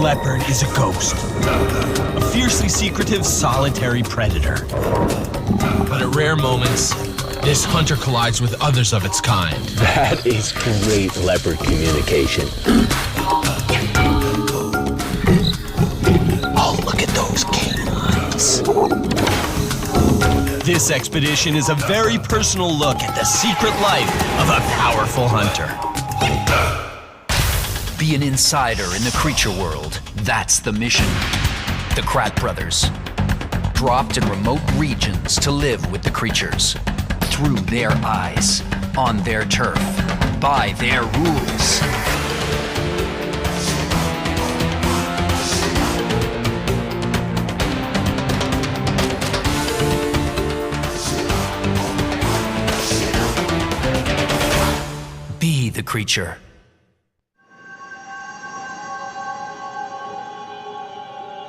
leopard is a ghost. A fiercely secretive, solitary predator. But at rare moments, this hunter collides with others of its kind. That is great leopard communication. Oh, look at those canines. This expedition is a very personal look at the secret life of a powerful hunter. Be an insider in the creature world. That's the mission. The Krat brothers, dropped in remote regions to live with the creatures. Through their eyes, on their turf, by their rules. Be the creature.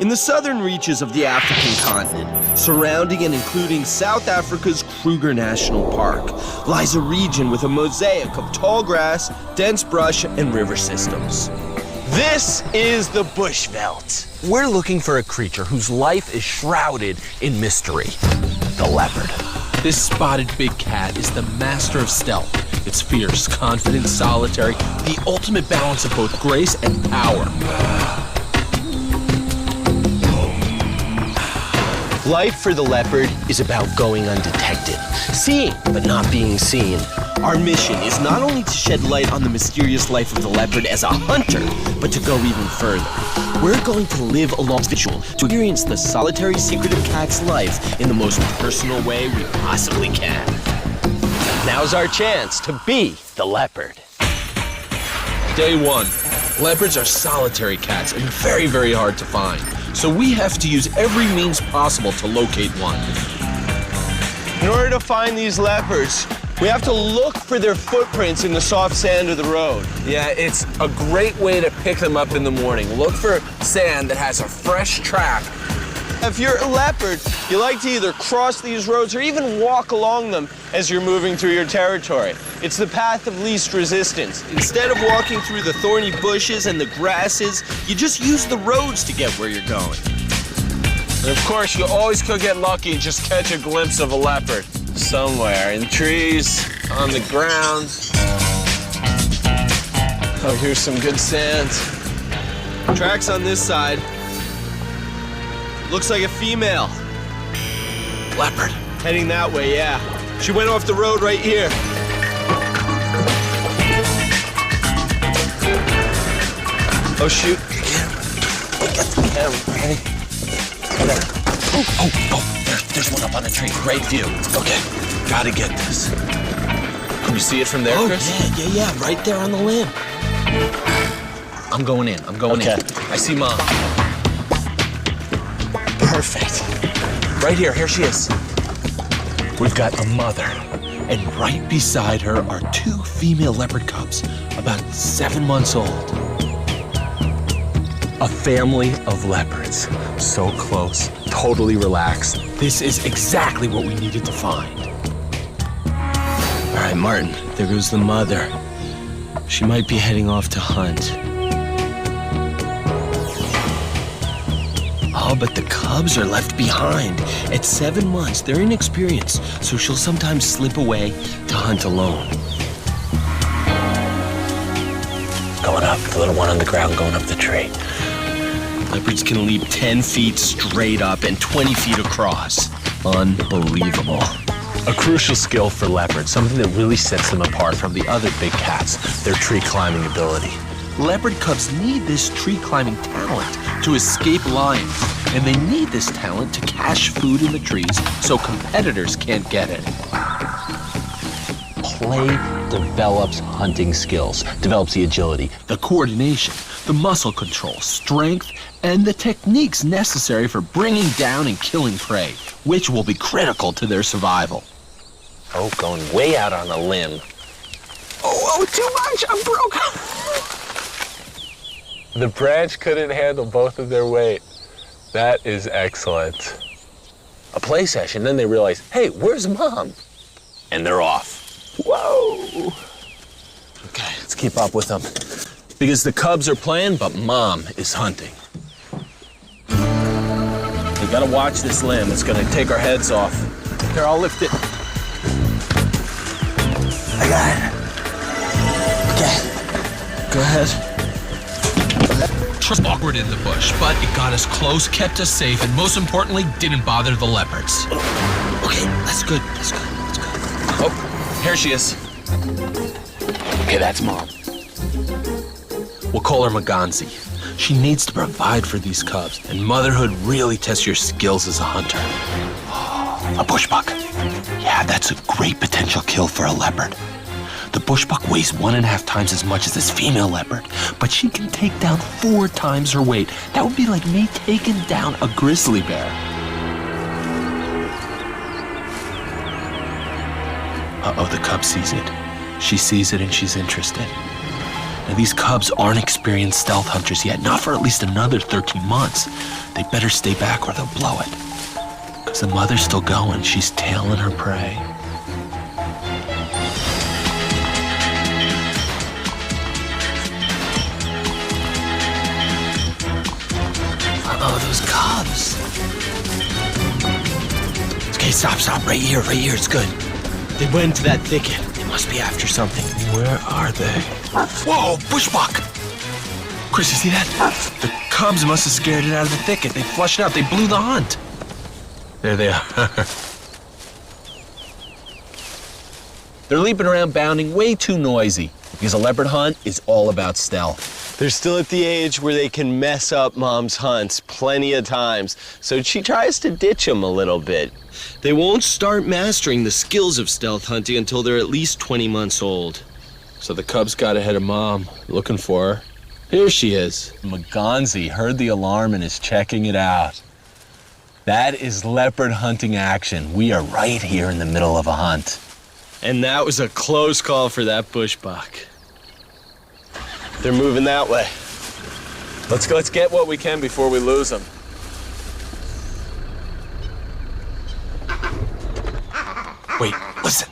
In the southern reaches of the African continent, surrounding and including South Africa's Kruger National Park, lies a region with a mosaic of tall grass, dense brush, and river systems. This is the Bushveld. We're looking for a creature whose life is shrouded in mystery. The leopard. This spotted big cat is the master of stealth. It's fierce, confident, solitary, the ultimate balance of both grace and power. Life for the leopard is about going undetected, seeing but not being seen. Our mission is not only to shed light on the mysterious life of the leopard as a hunter, but to go even further. We're going to live along this visual to experience the solitary, secretive cat's life in the most personal way we possibly can. Now's our chance to be the leopard. Day one, leopards are solitary cats and very, very hard to find. So we have to use every means possible to locate one. In order to find these leopards, we have to look for their footprints in the soft sand of the road. Yeah, it's a great way to pick them up in the morning. Look for sand that has a fresh track. If you're a leopard, you like to either cross these roads or even walk along them as you're moving through your territory. It's the path of least resistance. Instead of walking through the thorny bushes and the grasses, you just use the roads to get where you're going. And of course, you always could get lucky and just catch a glimpse of a leopard. Somewhere, in trees, on the ground. Oh, here's some good sand. Tracks on this side. Looks like a female. Leopard. Heading that way, yeah. She went off the road right here. Oh, shoot. Get the camera ready. There's one up on the tree. Great view. Okay, gotta get this. Can you see it from there, Chris? Yeah, right there on the limb. I'm going in, Okay. I see Mom. Perfect. Right here she is. We've got a mother, And right beside her are two female leopard cubs, about 7 months old. a family of leopards. So close, totally relaxed. This is exactly what we needed to find. All right, Martin, there goes the mother. She might be heading off to hunt. Oh, but the cubs are left behind. At 7 months, they're inexperienced, so she'll sometimes slip away to hunt alone. Going up, the little one on the ground going up the tree. Leopards can leap 10 feet straight up and 20 feet across. Unbelievable. A crucial skill for leopards, something that really sets them apart from the other big cats, their tree climbing ability. Leopard cubs need this tree climbing talent to escape lions, and they need this talent to cache food in the trees so competitors can't get it. Play develops hunting skills, develops the agility. The coordination, the muscle control, strength, and the techniques necessary for bringing down and killing prey, which will be critical to their survival. Oh, going way out on a limb. Oh, too much, I'm broke. The branch couldn't handle both of their weight. That is excellent. A play session, then they realize, hey, where's Mom? And they're off. Whoa. Okay, let's keep up with them. Because the cubs are playing, but Mom is hunting. We gotta watch this limb. It's gonna take our heads off. Here, I'll lift it. I got it. Okay. Go ahead. Trust awkward in the bush, but it got us close, kept us safe, and most importantly, didn't bother the leopards. Okay, that's good. That's good. That's good. Oh, here she is. Okay, that's Mom. We'll call her Maganzi. She needs to provide for these cubs, and motherhood really tests your skills as a hunter. A bushbuck. Yeah, that's a great potential kill for a leopard. The bushbuck weighs 1.5 times as much as this female leopard, but she can take down 4 times her weight. That would be like me taking down a grizzly bear. Uh-oh, the cub sees it. She sees it and she's interested. Now, these cubs aren't experienced stealth hunters yet, not for at least another 13 months. They better stay back or they'll blow it. Because the mother's still going, she's tailing her prey. Uh-oh, those cubs. Okay, stop, right here, it's good. They went into that thicket. They must be after something. Where are they? Whoa, bushbuck! Chris, you see that? The cubs must have scared it out of the thicket. They flushed out. They blew the hunt. There they are. They're leaping around, bounding, way too noisy. Because a leopard hunt is all about stealth. They're still at the age where they can mess up Mom's hunts plenty of times, so she tries to ditch them a little bit. They won't start mastering the skills of stealth hunting until they're at least 20 months old. So the cubs got ahead of Mom, looking for her. Here she is. Maganzi heard the alarm and is checking it out. That is leopard hunting action. We are right here in the middle of a hunt. And that was a close call for that bushbuck. They're moving that way. Let's get what we can before we lose them. Wait, listen.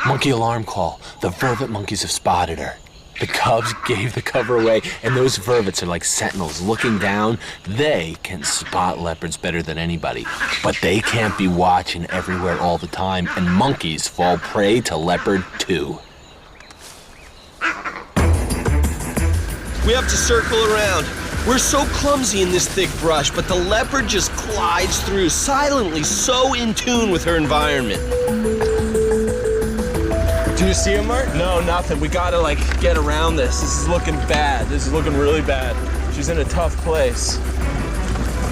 Monkey alarm call. The vervet monkeys have spotted her. The cubs gave the cover away, and those vervets are like sentinels looking down. They can spot leopards better than anybody, but they can't be watching everywhere all the time, and monkeys fall prey to leopard too. We have to circle around. We're so clumsy in this thick brush, but the leopard just glides through silently, so in tune with her environment. Do you see him, Mark? No, nothing. We gotta, get around this. This is looking bad. This is looking really bad. She's in a tough place.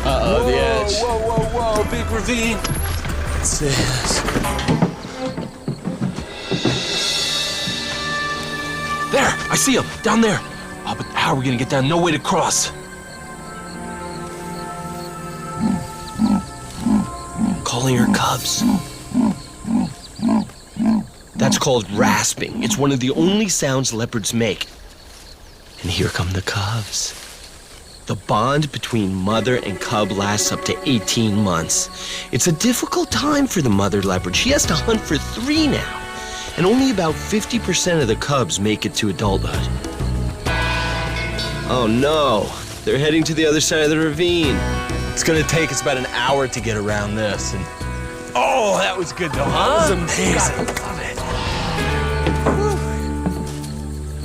Uh-oh, Whoa, the edge. Whoa, big ravine. Let's see this. There, I see him, down there. Oh, but how are we gonna get down? No way to cross. Calling her cubs. That's called rasping. It's one of the only sounds leopards make. And here come the cubs. The bond between mother and cub lasts up to 18 months. It's a difficult time for the mother leopard. She has to hunt for 3 now. And only about 50% of the cubs make it to adulthood. Oh no, they're heading to the other side of the ravine. It's gonna take us about an hour to get around this. And oh, that was good though, huh? That was amazing.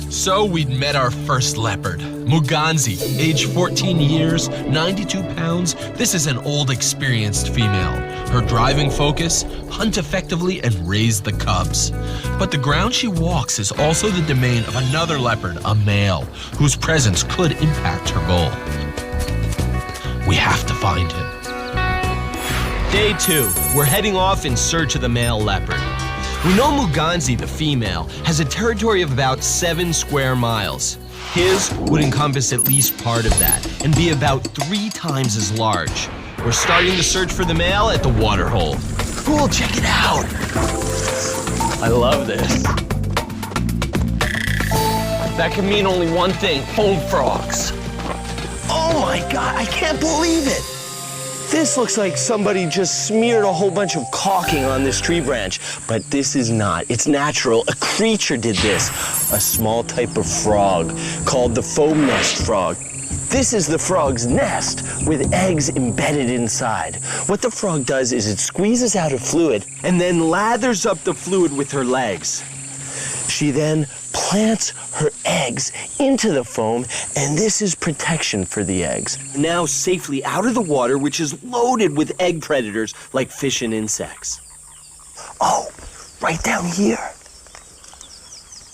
So we'd met our first leopard, Muganzi, age 14 years, 92 pounds. This is an old, experienced female. Her driving focus, hunt effectively and raise the cubs. But the ground she walks is also the domain of another leopard, a male, whose presence could impact her goal. We have to find him. Day 2, we're heading off in search of the male leopard. We know Muganzi, the female, has a territory of about 7 square miles. His would encompass at least part of that and be about 3 times as large. We're starting the search for the male at the water hole. Cool, check it out. I love this. that can mean only one thing: home frogs. Oh my God, I can't believe it. This looks like somebody just smeared a whole bunch of caulking on this tree branch, but this is not. It's natural. A creature did this. A small type of frog called the foam nest frog. This is the frog's nest with eggs embedded inside. What the frog does is it squeezes out a fluid and then lathers up the fluid with her legs. She then plants her eggs into the foam, and this is protection for the eggs. Now safely out of the water, which is loaded with egg predators like fish and insects. Oh, right down here.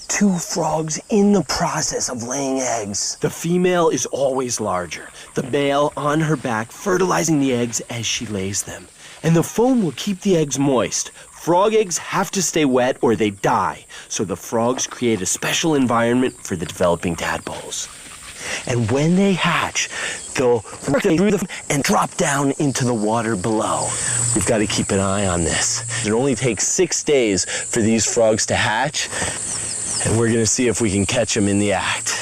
2 frogs in the process of laying eggs. The female is always larger. The male on her back, fertilizing the eggs as she lays them. And the foam will keep the eggs moist. Frog eggs have to stay wet or they die. So the frogs create a special environment for the developing tadpoles. And when they hatch, they'll work through the foam and drop down into the water below. We've got to keep an eye on this. It only takes 6 days for these frogs to hatch. And we're gonna see if we can catch them in the act.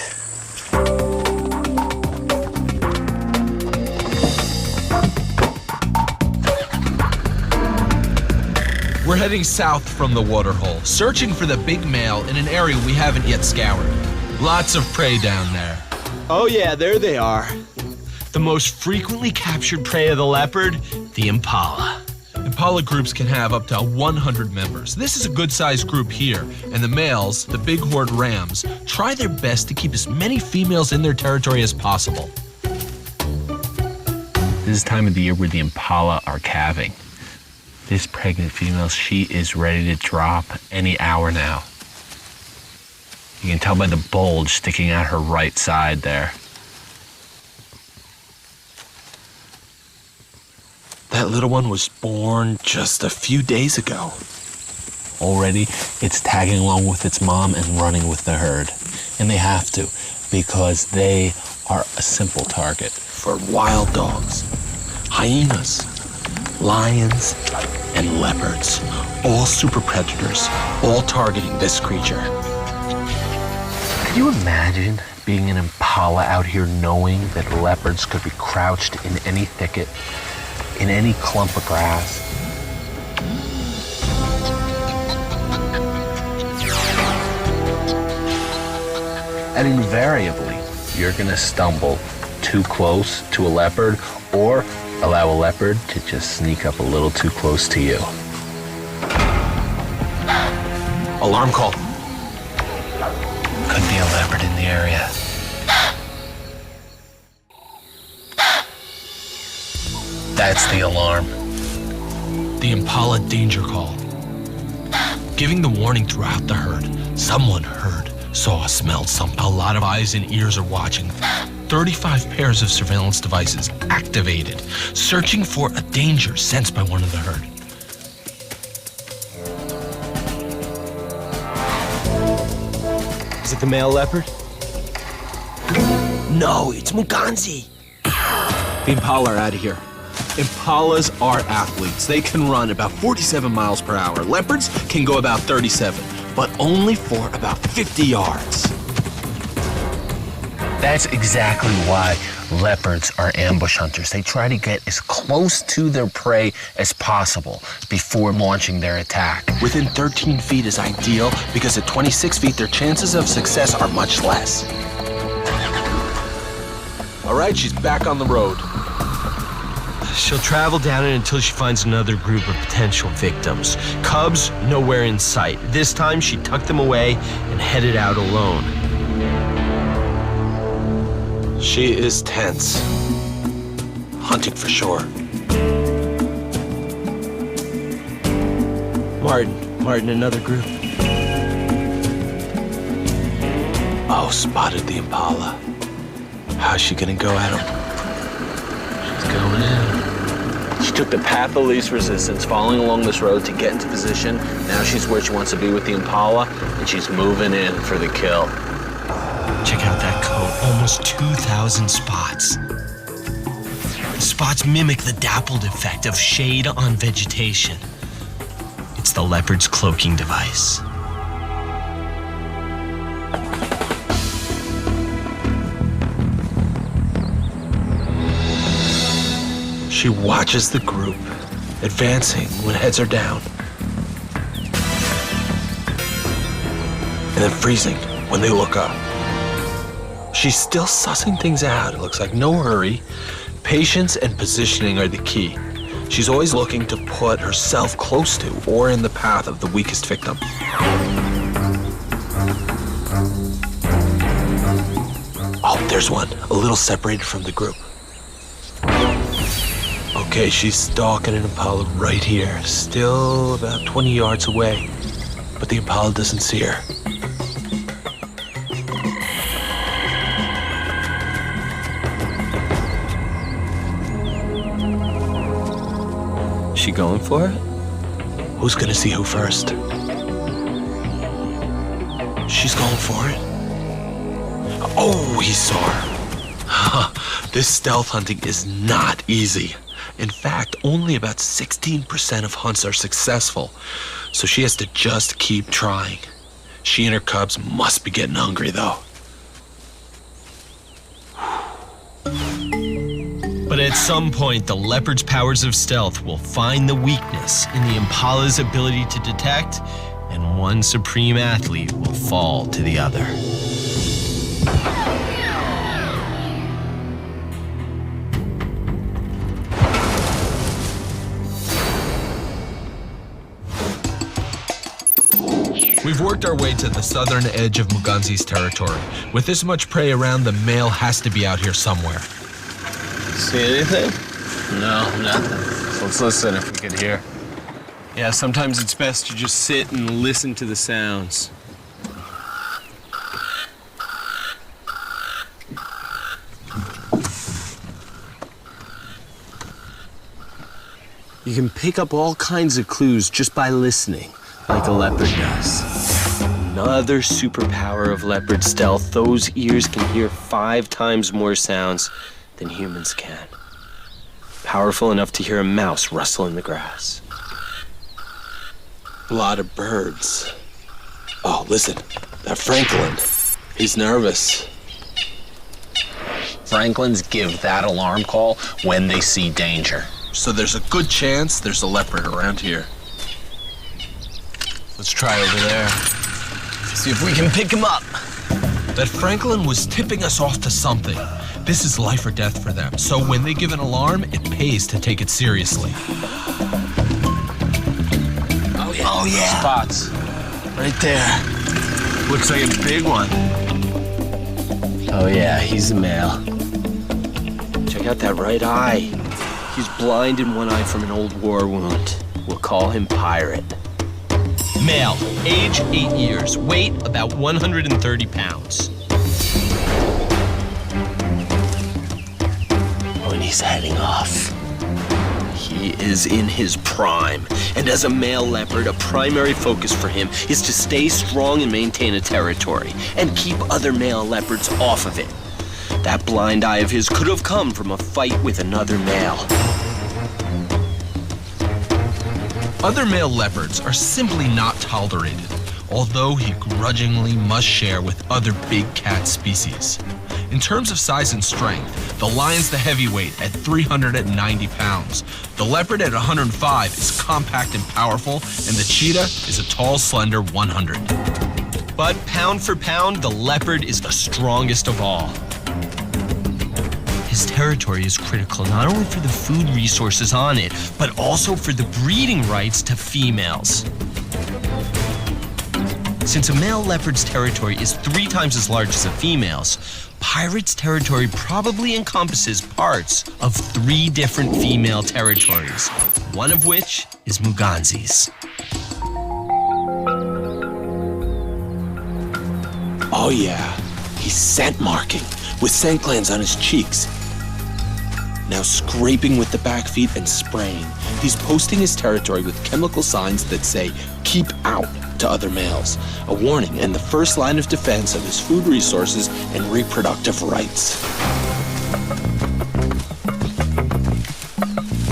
We're heading south from the waterhole, searching for the big male in an area we haven't yet scoured. Lots of prey down there. Oh yeah, there they are. The most frequently captured prey of the leopard, the impala. Impala groups can have up to 100 members. This is a good-sized group here, and the males, the bighorn rams, try their best to keep as many females in their territory as possible. This is the time of the year where the impala are calving. This pregnant female, she is ready to drop any hour now. You can tell by the bulge sticking out her right side there. That little one was born just a few days ago. Already, it's tagging along with its mom and running with the herd. And they have to, because they are a simple target For wild dogs, hyenas, lions, and leopards. All super predators, all targeting this creature. Can you imagine being an impala out here knowing that leopards could be crouched in any thicket, in any clump of grass? And invariably, you're gonna stumble too close to a leopard or allow a leopard to just sneak up a little too close to you. Alarm call. Could be a leopard in the area. That's the alarm. The impala danger call. Giving the warning throughout the herd. Someone heard, saw, smelled something. A lot of eyes and ears are watching. 35 pairs of surveillance devices activated, searching for a danger sensed by one of the herd. Is it the male leopard? No, it's Muganzi. The impala are out of here. Impalas are athletes. They can run about 47 miles per hour. Leopards can go about 37, but only for about 50 yards. That's exactly why leopards are ambush hunters. They try to get as close to their prey as possible before launching their attack. Within 13 feet is ideal because at 26 feet, their chances of success are much less. All right, she's back on the road. She'll travel down it until she finds another group of potential victims. Cubs, nowhere in sight. This time, she tucked them away and headed out alone. She is tense. Hunting for sure. Martin, another group. Oh, spotted the impala. How's she gonna go at him? She's going in. She took the path of least resistance, following along this road to get into position. Now she's where she wants to be with the impala, and she's moving in for the kill. Check out that coat, almost 2,000 spots. The spots mimic the dappled effect of shade on vegetation. It's the leopard's cloaking device. She watches the group, advancing when heads are down, and then freezing when they look up. She's still sussing things out. It looks like no hurry. Patience and positioning are the key. She's always looking to put herself close to or in the path of the weakest victim. Oh, there's one, a little separated from the group. Okay, she's stalking an impala right here, still about 20 yards away, but the impala doesn't see her. She going for it? Who's gonna see who first? She's going for it. Oh, he saw her. This stealth hunting is not easy. In fact, only about 16% of hunts are successful, so she has to just keep trying. She and her cubs must be getting hungry, though. But at some point, the leopard's powers of stealth will find the weakness in the impala's ability to detect, and one supreme athlete will fall to the other. We've worked our way to the southern edge of Muganzi's territory. With this much prey around, the male has to be out here somewhere. See anything? No, nothing. Let's listen if we can hear. Yeah, sometimes it's best to just sit and listen to the sounds. You can pick up all kinds of clues just by listening, like a leopard does. Another superpower of leopard stealth, those ears can hear 5 times more sounds than humans can. Powerful enough to hear a mouse rustle in the grass. A lot of birds. Oh, listen, that Franklin. He's nervous. Franklins give that alarm call when they see danger. So there's a good chance there's a leopard around here. Let's try over there. See if we can pick him up. That Franklin was tipping us off to something. This is life or death for them, so when they give an alarm, it pays to take it seriously. Oh yeah. Spots. Right there. Looks like a big one. Oh yeah, he's a male. Check out that right eye. He's blind in one eye from an old war wound. We'll call him Pirate. Male, age 8 years, weight about 130 pounds. When he's heading off. He is in his prime, and as a male leopard, a primary focus for him is to stay strong and maintain a territory, and keep other male leopards off of it. That blind eye of his could have come from a fight with another male. Other male leopards are simply not tolerated, although he grudgingly must share with other big cat species. In terms of size and strength, the lion's the heavyweight at 390 pounds. The leopard at 105 is compact and powerful, and the cheetah is a tall, slender 100. But pound for pound, the leopard is the strongest of all. His territory is critical not only for the food resources on it, but also for the breeding rights to females. Since a male leopard's territory is 3 times as large as a female's, Pirate's territory probably encompasses parts of 3 different female territories, one of which is Muganzi's. Oh yeah, he's scent marking with scent glands on his cheeks. Now scraping with the back feet and spraying. He's posting his territory with chemical signs that say, "Keep out," to other males. A warning and the first line of defense of his food resources and reproductive rights.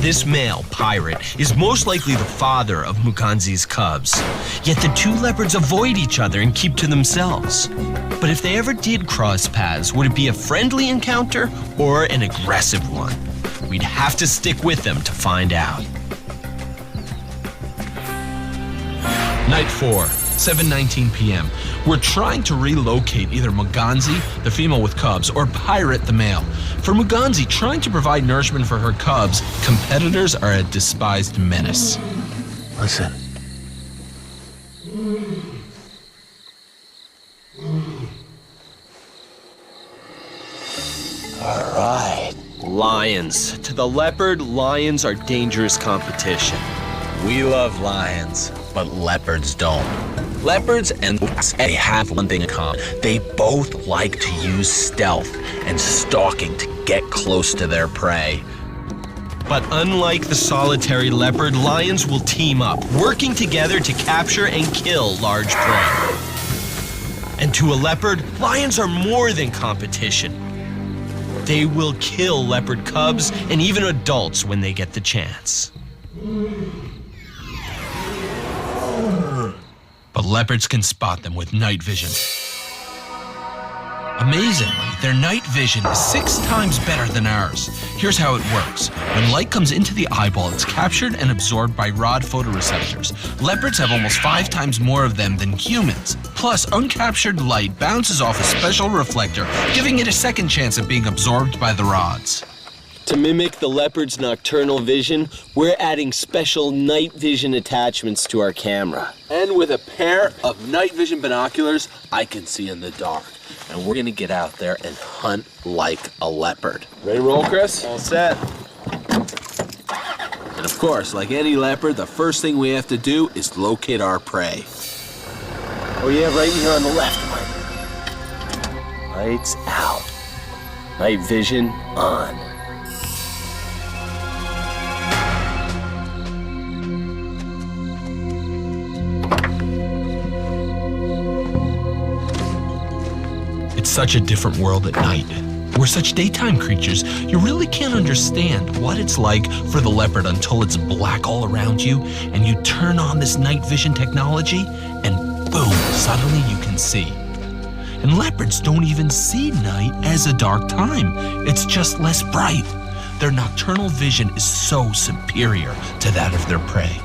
This male, Pirate, is most likely the father of Muganzi's cubs. Yet the 2 leopards avoid each other and keep to themselves. But if they ever did cross paths, would it be a friendly encounter or an aggressive one? We'd have to stick with them to find out. Night 4, 7:19 p.m. We're trying to relocate either Muganzi, the female with cubs, or Pirate, the male. For Muganzi, trying to provide nourishment for her cubs, competitors are a despised menace. Listen. All right. Lions. To the leopard, lions are dangerous competition. We love lions, but leopards don't. Leopards and they have one thing in common. They both like to use stealth and stalking to get close to their prey. But unlike the solitary leopard, lions will team up, working together to capture and kill large prey. And to a leopard, lions are more than competition. They will kill leopard cubs and even adults when they get the chance. But leopards can spot them with night vision. Amazingly, their night vision is 6 times better than ours. Here's how it works. When light comes into the eyeball, it's captured and absorbed by rod photoreceptors. Leopards have almost 5 times more of them than humans. Plus, uncaptured light bounces off a special reflector, giving it a second chance at being absorbed by the rods. To mimic the leopard's nocturnal vision, we're adding special night vision attachments to our camera. And with a pair of night vision binoculars, I can see in the dark. And we're gonna get out there and hunt like a leopard. Ready to roll, Chris? All set. And of course, like any leopard, the first thing we have to do is locate our prey. Oh yeah, right here on the left. Lights out. Night vision on. It's such a different world at night. We're such daytime creatures, you really can't understand what it's like for the leopard until it's black all around you and you turn on this night vision technology and boom, suddenly you can see. And leopards don't even see night as a dark time. It's just less bright. Their nocturnal vision is so superior to that of their prey.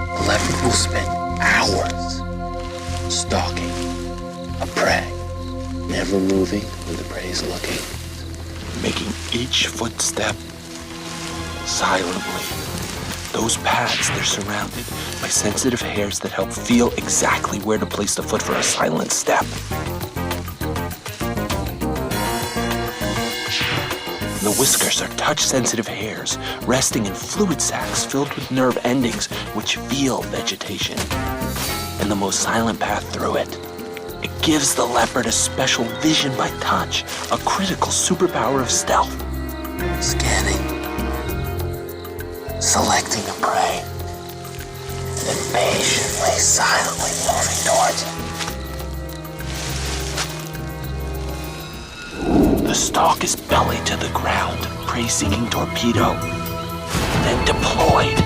A leopard will spend hours stalking a prey, never moving when the prey is looking, making each footstep silently. Those pads, they're surrounded by sensitive hairs that help feel exactly where to place the foot for a silent step. The whiskers are touch-sensitive hairs resting in fluid sacs filled with nerve endings which feel vegetation, and the most silent path through it. It gives the leopard a special vision by touch, a critical superpower of stealth. Scanning, selecting a prey, then patiently, silently moving towards it. The stalk is belly to the ground, prey-seeking torpedo, then deployed.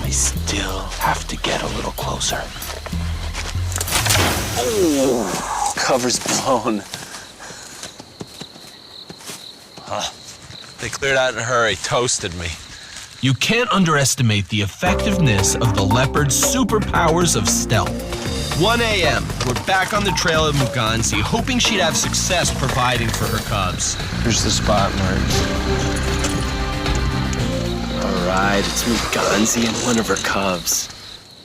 I still have to get a little closer. Oh, cover's blown. They cleared out in a hurry, toasted me. You can't underestimate the effectiveness of the leopard's superpowers of stealth. 1 a.m. We're back on the trail of Muganzi, hoping she'd have success providing for her cubs. Here's the spot, Martin. All right, it's Muganzi and one of her cubs.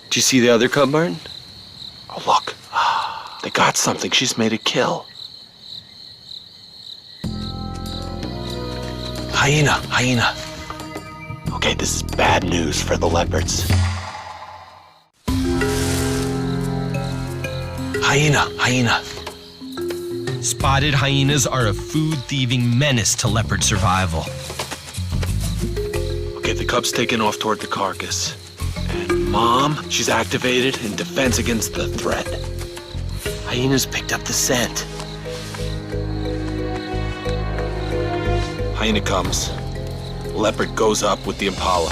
Did you see the other cub, Martin? Oh, look. They got something. She's made a kill. Hyena. Okay, this is bad news for the leopards. Hyena. Spotted hyenas are a food-thieving menace to leopard survival. Okay, the cub's taken off toward the carcass. And Mom, she's activated in defense against the threat. Hyenas picked up the scent. Hyena comes. Leopard goes up with the Impala.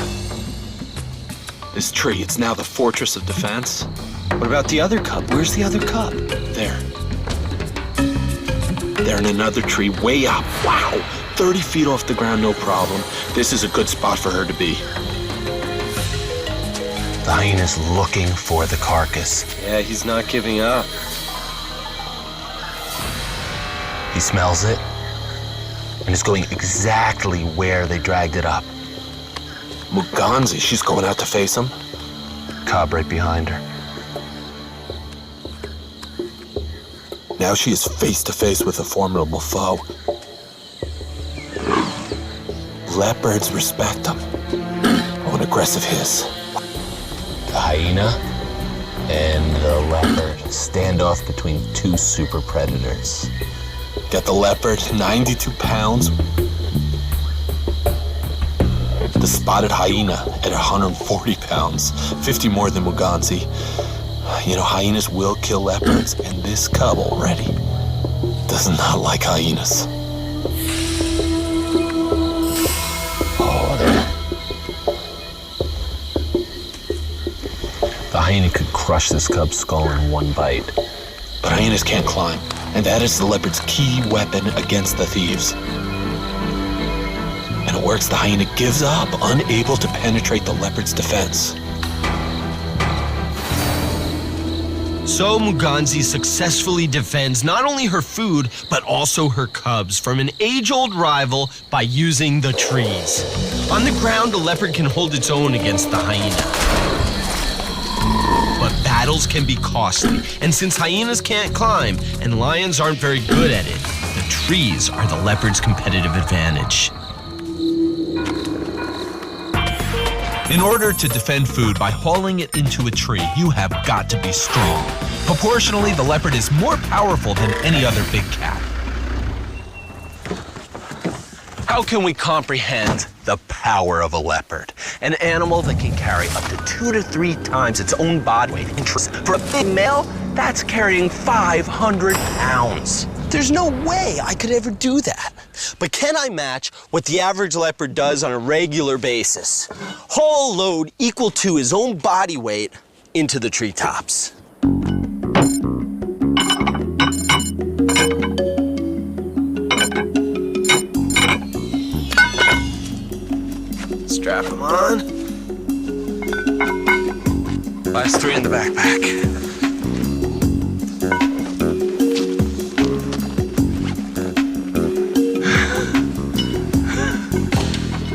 This tree, it's now the fortress of defense. What about the other cub? Where's the other cub? There. They're in another tree way up. Wow, 30 feet off the ground, no problem. This is a good spot for her to be. The hyena's looking for the carcass. Yeah, he's not giving up. He smells it and is going exactly where they dragged it up. Muganzi, she's going out to face him. Cub right behind her. Now she is face to face with a formidable foe. Leopards respect him. Oh, an aggressive hiss. The hyena and the leopard standoff between two super predators. Got the leopard, 92 pounds. The spotted hyena at 140 pounds, 50 more than Muganzi. You know, hyenas will kill leopards, and this cub already does not like hyenas. Oh, the hyena could crush this cub's skull in one bite. But hyenas can't climb, and that is the leopard's key weapon against the thieves. And it works, the hyena gives up, unable to penetrate the leopard's defense. So Muganzi successfully defends not only her food, but also her cubs from an age-old rival by using the trees. On the ground, the leopard can hold its own against the hyena. But battles can be costly, and since hyenas can't climb and lions aren't very good at it, the trees are the leopard's competitive advantage. In order to defend food by hauling it into a tree, you have got to be strong. Proportionally, the leopard is more powerful than any other big cat. How can we comprehend the power of a leopard? An animal that can carry up to 2 to 3 times its own body weight. For a big male, that's carrying 500 pounds. There's no way I could ever do that. But can I match what the average leopard does on a regular basis? Haul load equal to his own body weight into the treetops. Strap him on. Last 3 in the backpack.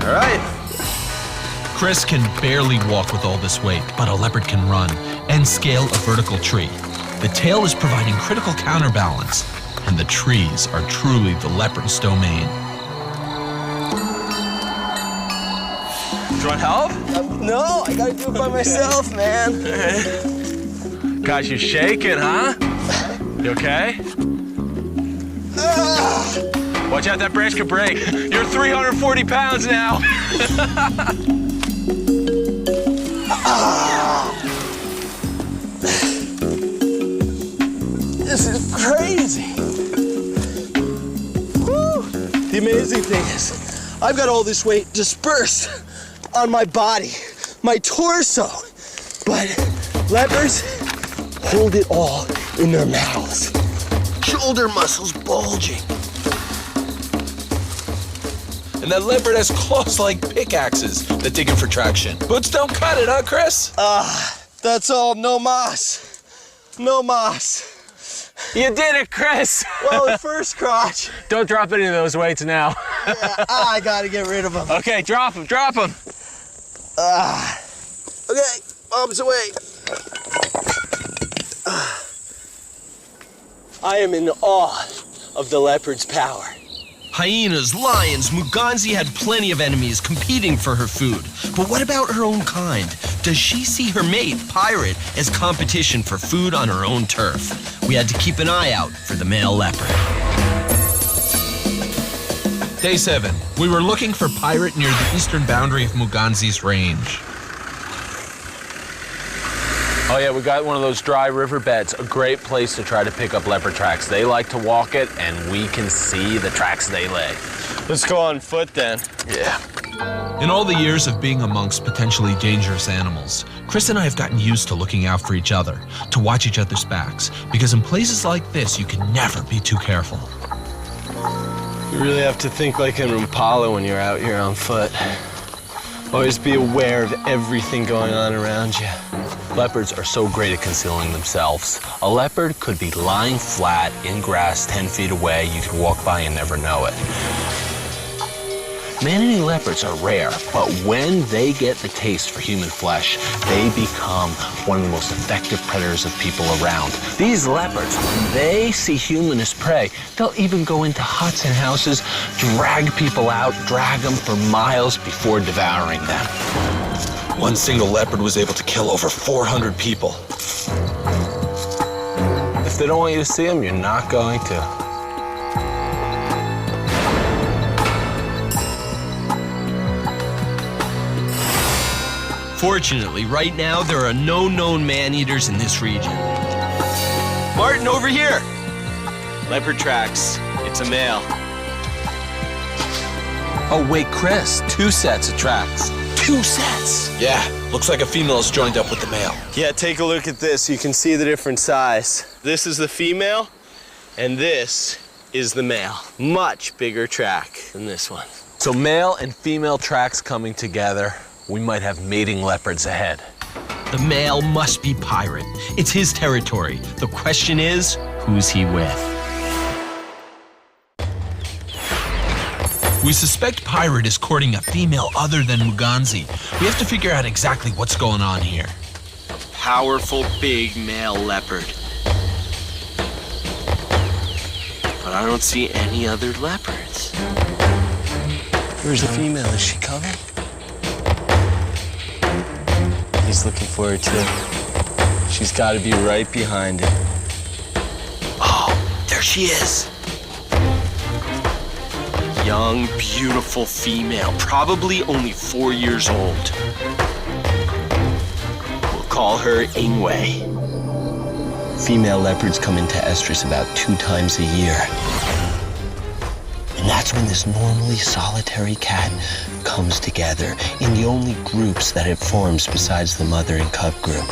All right. Chris can barely walk with all this weight, but a leopard can run and scale a vertical tree. The tail is providing critical counterbalance, and the trees are truly the leopard's domain. Do you want help? No, I gotta do it by myself, man. Got you shaking, huh? You okay? Watch out, that branch could break. You're 340 pounds now. This is crazy. Woo. The amazing thing is, I've got all this weight dispersed on my body, my torso. But leopards hold it all in their mouths. Shoulder muscles bulging. And that leopard has claws like pickaxes that dig in for traction. Boots don't cut it, huh, Chris? That's all, no mas. No mas. You did it, Chris. Well, at first, crotch. Don't drop any of those weights now. Yeah, I gotta get rid of them. Okay, drop them, drop them. Okay, arms away. I am in awe of the leopard's power. Hyenas, lions, Muganzi had plenty of enemies competing for her food. But what about her own kind? Does she see her mate, Pirate, as competition for food on her own turf? We had to keep an eye out for the male leopard. Day 7. We were looking for Pirate near the eastern boundary of Muganzi's range. Oh yeah, we got one of those dry riverbeds. A great place to try to pick up leopard tracks. They like to walk it, and we can see the tracks they lay. Let's go on foot then. Yeah. In all the years of being amongst potentially dangerous animals, Chris and I have gotten used to looking out for each other, to watch each other's backs, because in places like this, you can never be too careful. You really have to think like an impala when you're out here on foot. Always be aware of everything going on around you. Leopards are so great at concealing themselves. A leopard could be lying flat in grass 10 feet away. You could walk by and never know it. Man-eating leopards are rare, but when they get the taste for human flesh, they become one of the most effective predators of people around. These leopards, when they see human as prey, they'll even go into huts and houses, drag people out, drag them for miles before devouring them. One single leopard was able to kill over 400 people. If they don't want you to see them, you're not going to. Fortunately, right now, there are no known man-eaters in this region. Martin, over here! Leopard tracks. It's a male. Oh, wait, Chris, 2 sets of tracks. 2 sets! Yeah, looks like a female's joined up with the male. Yeah, take a look at this. You can see the different size. This is the female, and this is the male. Much bigger track than this one. So male and female tracks coming together. We might have mating leopards ahead. The male must be Pirate. It's his territory. The question is, who's he with? We suspect Pirate is courting a female other than Muganzi. We have to figure out exactly what's going on here. Powerful, big male leopard. But I don't see any other leopards. Where's the female? Is she coming? He's looking for her too. She's got to be right behind him. Oh, there she is. Young, beautiful female, probably only 4 years old. We'll call her Ingwe. Female leopards come into estrus about 2 times a year. And that's when this normally solitary cat comes together in the only groups that it forms besides the mother and cub group.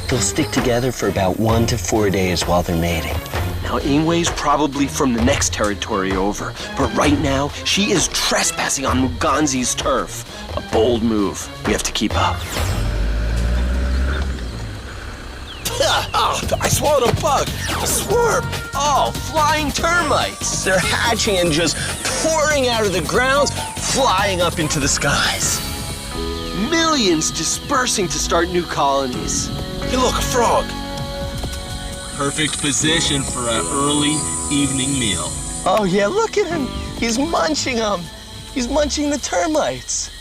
They'll stick together for about 1 to 4 days while they're mating. Now, Ingwe's probably from the next territory over, but right now, she is trespassing on Muganzi's turf. A bold move. We have to keep up. Oh, I swallowed a bug. A swarm. Oh, flying termites. They're hatching and just pouring out of the ground, flying up into the skies. Millions dispersing to start new colonies. Hey, look, a frog. Perfect position for an early evening meal. Oh, yeah, look at him. He's munching them. He's munching the termites.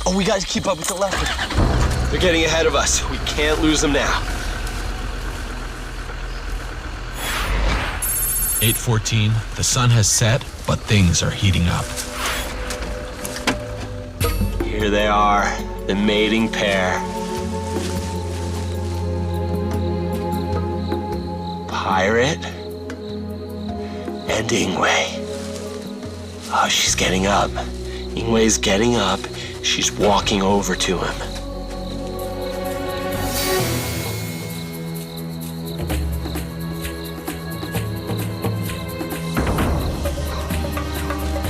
Oh, we gotta keep up with the leopard. They're getting ahead of us. We can't lose them now. 8:14, the sun has set, but things are heating up. Here they are, the mating pair. Pirate and Ingwe. Oh, she's getting up. Ingwe's getting up. She's walking over to him.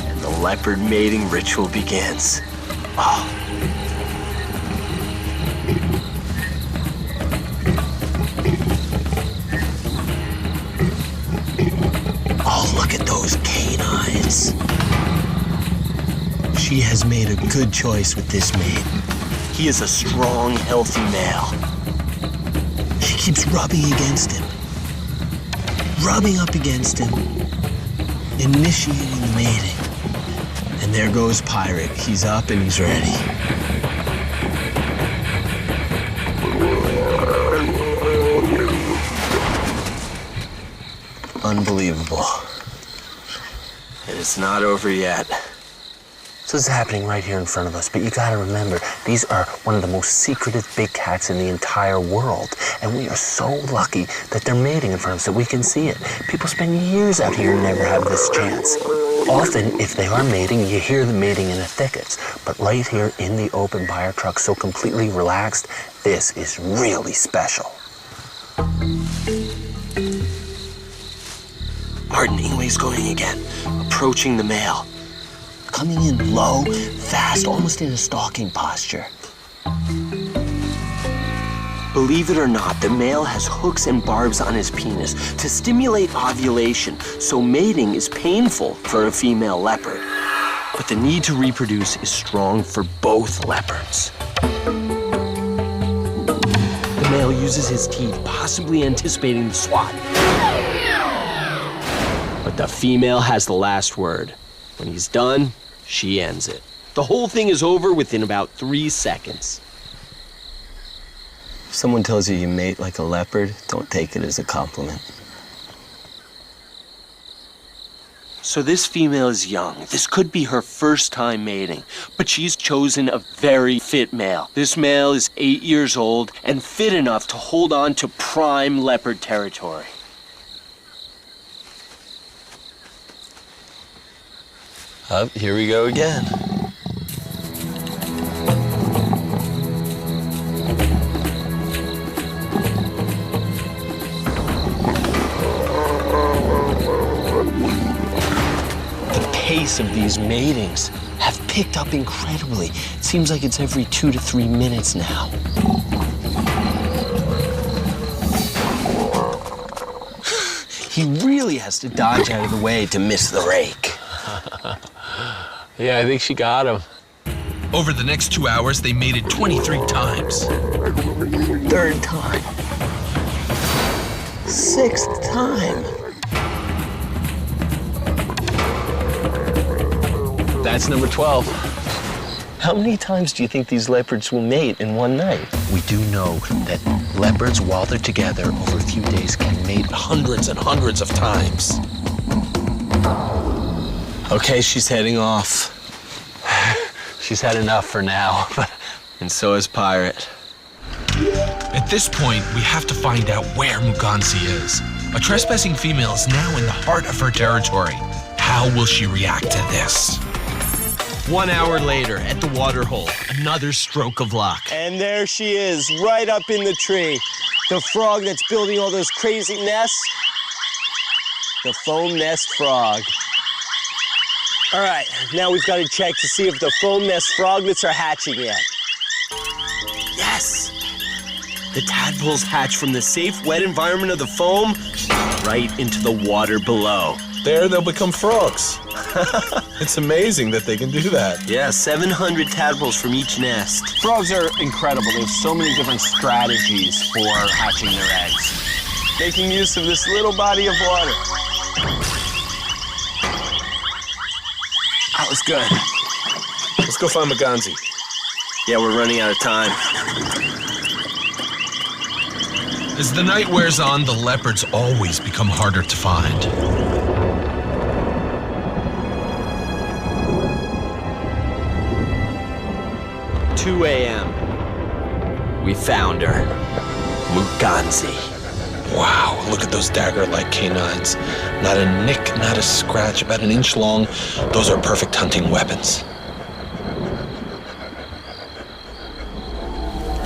And the leopard mating ritual begins. Oh. Oh, look at those canines. She has made a good choice with this mate. He is a strong, healthy male. She keeps rubbing against him. Rubbing up against him. Initiating the mating. And there goes Pirate. He's up and he's ready. Unbelievable. And it's not over yet. So this is happening right here in front of us, but you gotta remember, these are one of the most secretive big cats in the entire world. And we are so lucky that they're mating in front of us, that we can see it. People spend years out here and never have this chance. Often, if they are mating, you hear them mating in the thickets. But right here in the open by our truck, so completely relaxed, this is really special. Martin Ingway's going again, approaching the male. Coming in low, fast, almost in a stalking posture. Believe it or not, the male has hooks and barbs on his penis to stimulate ovulation, so mating is painful for a female leopard. But the need to reproduce is strong for both leopards. The male uses his teeth, possibly anticipating the swat. But the female has the last word. When he's done, she ends it. The whole thing is over within about 3 seconds. If someone tells you you mate like a leopard, don't take it as a compliment. So this female is young. This could be her first time mating, but she's chosen a very fit male. This male is 8 years old and fit enough to hold on to prime leopard territory. Up, here we go again. The pace of these matings have picked up incredibly. It seems like it's every 2 to 3 minutes now. He really has to dodge out of the way to miss the rake. Yeah, I think she got him. Over the next 2 hours, they mated 23 times. Third time. Sixth time. That's number 12. How many times do you think these leopards will mate in one night? We do know that leopards, while they're together over a few days, can mate Hundreds and hundreds of times. Okay, she's heading off. She's had enough for now. and so is Pirate. At this point, we have to find out where Muganzi is. A trespassing female is now in the heart of her territory. How will she react to this? 1 hour later, at the water hole, another stroke of luck. And there she is, right up in the tree. The frog that's building all those crazy nests. The foam nest frog. All right, now we've got to check to see if the foam nest froglets are hatching yet. Yes! The tadpoles hatch from the safe, wet environment of the foam right into the water below. There, they'll become frogs. It's amazing that they can do that. Yeah, 700 tadpoles from each nest. Frogs are incredible. They have so many different strategies for hatching their eggs. Making use of this little body of water. That was good. Let's go find Muganzi. Yeah, we're running out of time. As the night wears on, the leopards always become harder to find. 2 a.m. We found her. Muganzi. Wow, look at those dagger-like canines. Not a nick, not a scratch, about an inch long. Those are perfect hunting weapons.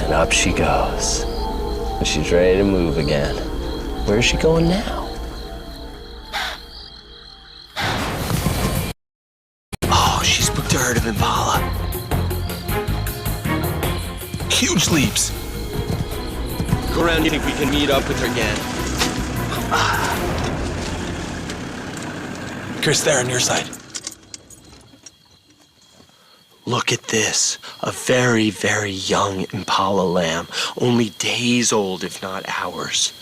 And up she goes. She's ready to move again. Where's she going now? Oh, she's booked a herd of impala. Huge leaps. Go around, you think we can meet up with her again? Chris, there on your side. Look at this. A very, very young impala lamb. Only days old, if not hours.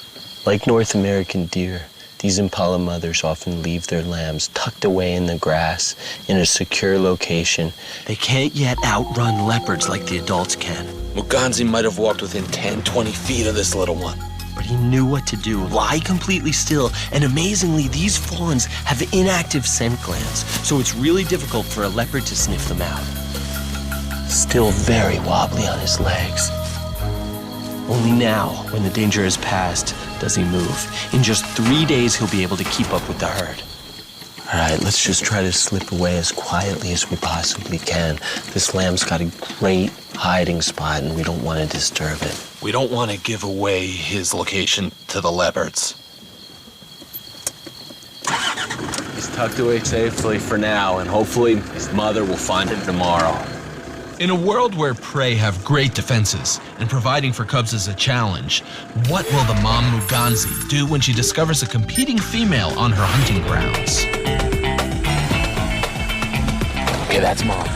Like North American deer, these impala mothers often leave their lambs tucked away in the grass in a secure location. They can't yet outrun leopards like the adults can. Muganzi might have walked within 10, 20 feet of this little one. But he knew what to do. Lie completely still, and amazingly, these fawns have inactive scent glands, so it's really difficult for a leopard to sniff them out. Still very wobbly on his legs. Only now, when the danger has passed, does he move. In just 3 days, he'll be able to keep up with the herd. All right, let's just try to slip away as quietly as we possibly can. This lamb's got a great hiding spot, and we don't want to disturb it. We don't want to give away his location to the leopards. He's tucked away safely for now, and hopefully his mother will find him tomorrow. In a world where prey have great defenses and providing for cubs is a challenge, what will the mom Muganzi do when she discovers a competing female on her hunting grounds? Okay, that's Mom.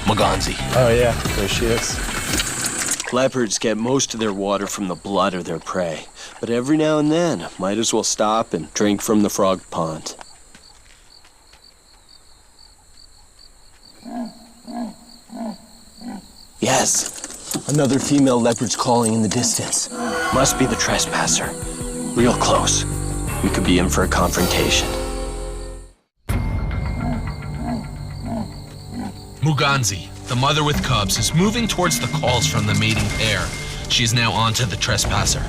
Muganzi. Oh, yeah, there she is. Leopards get most of their water from the blood of their prey, but every now and then, might as well stop and drink from the frog pond. Yes, another female leopard's calling in the distance. Must be the trespasser. Real close. We could be in for a confrontation. Muganzi, the mother with cubs, is moving towards the calls from the mating pair. She is now on to the trespasser.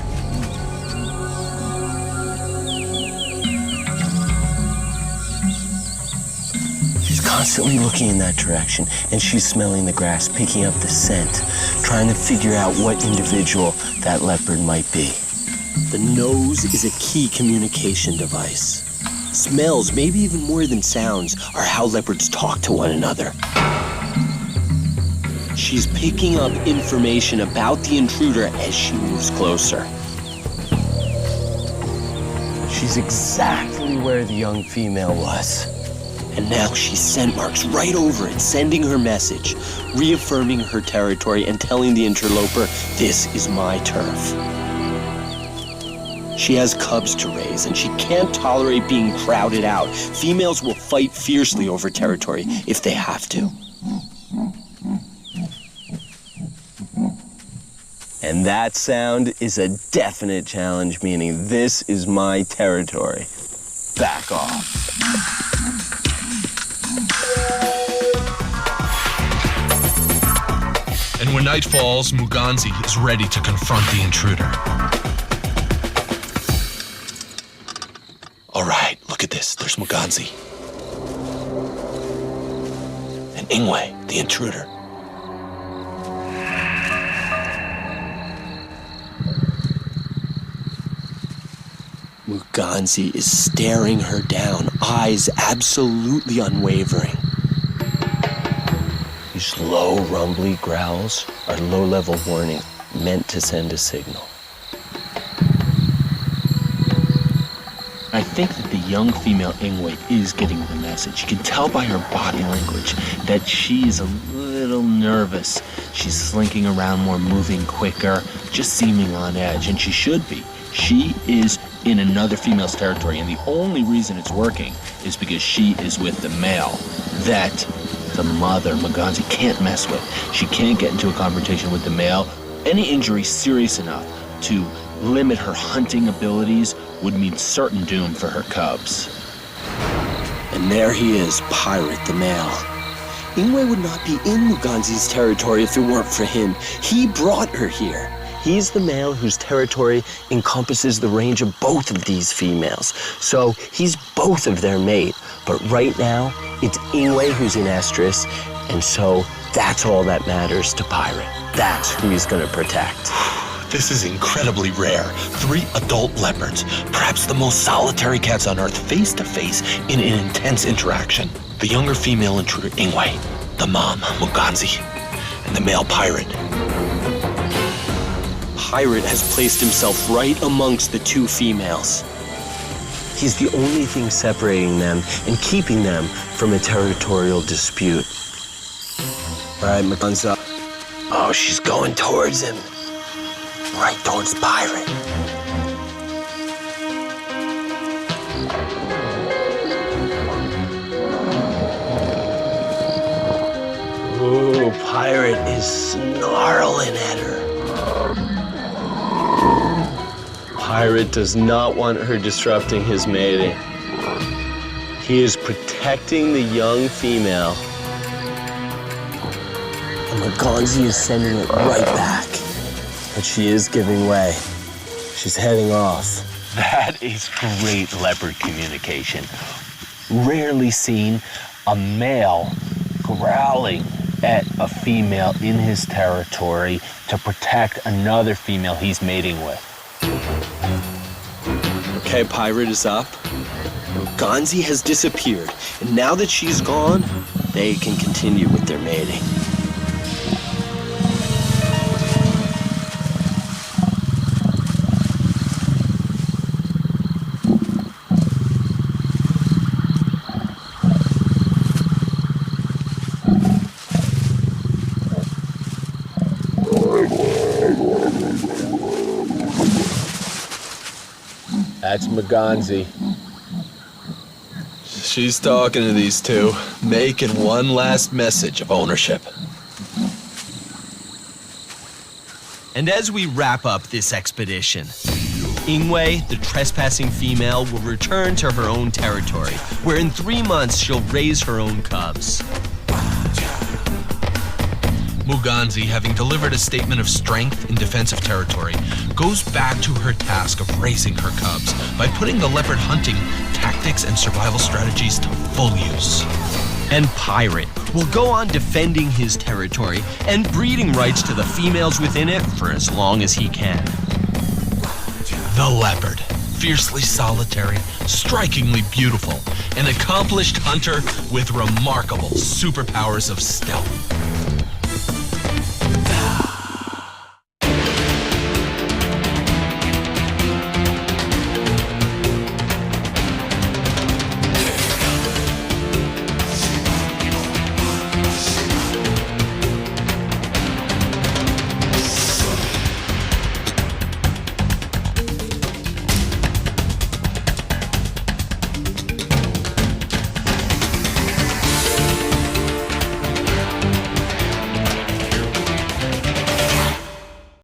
Constantly looking in that direction, and she's smelling the grass, picking up the scent, trying to figure out what individual that leopard might be. The nose is a key communication device. Smells, maybe even more than sounds, are how leopards talk to one another. She's picking up information about the intruder as she moves closer. She's exactly where the young female was. And now she's scent marks right over it, sending her message, reaffirming her territory and telling the interloper, this is my turf. She has cubs to raise, and she can't tolerate being crowded out. Females will fight fiercely over territory if they have to. And that sound is a definite challenge, meaning this is my territory. Back off. And when night falls, Muganzi is ready to confront the intruder. All right, look at this. There's Muganzi. And Ingwe, the intruder. Muganzi is staring her down, eyes absolutely unwavering. These low, rumbly growls are low-level warning meant to send a signal. I think that the young female Ingwe is getting the message. You can tell by her body language that she's a little nervous. She's slinking around more, moving quicker, just seeming on edge, and she should be. She is in another female's territory, and the only reason it's working is because she is with the male that the mother, Muganzi, can't mess with. She can't get into a confrontation with the male. Any injury serious enough to limit her hunting abilities would mean certain doom for her cubs. And there he is, Pirate the male. Ingwe would not be in Muganzi's territory if it weren't for him. He brought her here. He's the male whose territory encompasses the range of both of these females. So he's both of their mate. But right now, it's Ingwe who's in estrus, and so that's all that matters to Pirate. That's who he's gonna protect. This is incredibly rare. 3 adult leopards, perhaps the most solitary cats on Earth, face to face in an intense interaction. The younger female intruder, Ingwe, the mom, Muganzi, and the male Pirate. Pirate has placed himself right amongst the 2 females. He's the only thing separating them and keeping them from a territorial dispute. All right, Muganzi. Oh, she's going towards him. Right towards Pirate. Ooh, Pirate is snarling at her. Pirate does not want her disrupting his mating. He is protecting the young female. And Muganzi is sending it right back. But she is giving way. She's heading off. That is great leopard communication. rarely seen a male growling at a female in his territory to protect another female he's mating with. Okay, Pirate is up. Gonzi has disappeared, and now that she's gone, they can continue with their mating. That's Muganzi. She's talking to these two, making one last message of ownership. And as we wrap up this expedition, Ingwe, the trespassing female, will return to her own territory, where in 3 months she'll raise her own cubs. Muganzi, having delivered a statement of strength in defense of territory, goes back to her task of raising her cubs by putting the leopard hunting tactics and survival strategies to full use. And Pirate will go on defending his territory and breeding rights to the females within it for as long as he can. The leopard, fiercely solitary, strikingly beautiful, an accomplished hunter with remarkable superpowers of stealth.